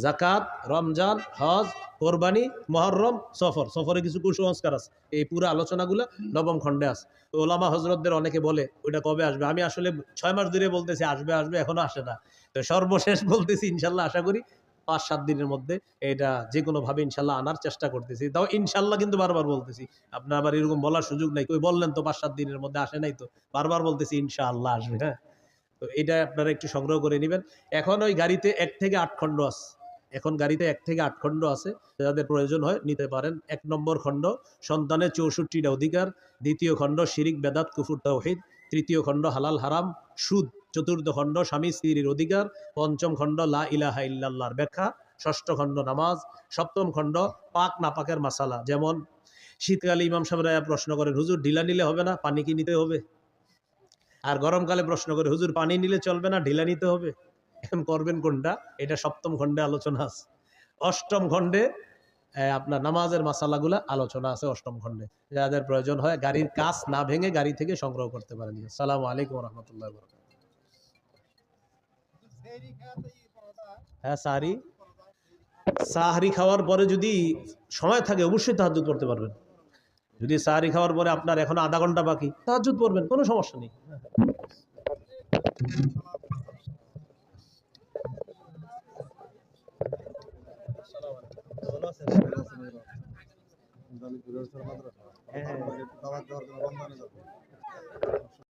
যাকাত, রমজান, হজ, কোরবানি, মুহররম, সফর। সফরে কিছু কুসংস্কার আছে। এই পুরো আলোচনাগুলো নবম খণ্ডে আছে। তো ওলামা হযরতদের অনেকে বলে ওইটা কবে আসবে? আমি আসলে 6 মাস ধরে বলতেছি আসবে আসবে, এখনো আসে না। তো সর্বশেষ বলতেছি ইনশাআল্লাহ আশা করি 5-7 দিনের মধ্যে এটা যে কোনো ভাবে ইনশাআল্লাহ আনার চেষ্টা করতেছি। তাও ইনশাআল্লাহ কিন্তু বারবার বলতেছি। আপনার আবার এরকম বলার সুযোগ নাই। কই বললেন তো 5-7 দিনের মধ্যে আসে নাই তো। বারবার বলতেছি ইনশাআল্লাহ আসবে, হ্যাঁ? তো এটা আপনারা একটু সংগ্রহ করে নিবেন। এখন ওই গাড়িতে 1 থেকে 8 খণ্ড আছে। এখন গাড়িতে 1 থেকে 8 খণ্ড আছে। যাদের প্রয়োজন হয় নিতে পারেন। 1 নম্বর খণ্ড সন্তানের 64টা অধিকার, 2য় খণ্ড শিরিক বেদাত কুফর তাওহীদ, 3য় খণ্ড হালাল হারাম সুদ, 4র্থ খণ্ড স্বামী স্ত্রীর অধিকার, 5ম খণ্ড লা ইলাহা ইল্লাল্লাহর ব্যাখ্যা, 6ষ্ঠ খণ্ড নামাজ, 7ম খণ্ড পাক নাপাকের মাসালা। যেমন শীতকালে ইমাম সাহেবরা প্রশ্ন করেন হুজুর ঢিলা নিলে হবে না, পানি কি নিতে হবে? আর গরমকালে প্রশ্ন করে হুজুর পানি নিলে চলবে না, ঢিলা নিতে হবে? এখন করবেন কোনটা? এটা 7ম খণ্ডে আলোচনা আছে। 8ম খণ্ডে আপনার নামাজের মাসালাগুলা আলোচনা আছে 8ম খণ্ডে। যাদের প্রয়োজন হয় গাড়ির কাচ না ভেঙে গাড়ি থেকে সংগ্রহ করতে পারেন। আসসালামু আলাইকুম ওয়া রাহমাতুল্লাহি ওয়া বারাকাতুহু। হ্যাঁ সাহরি খাওয়ার পরে যদি সময় থাকে অবশ্যই তাহাজ্জুদ পড়তে পারবেন। যদি সাহরি খাওয়ার পরে আপনার এখনো আধা ঘন্টা বাকি, তাহাজ্জুদ পড়বেন, কোনো সমস্যা নেই। হ্যাঁ, হ্যাঁ।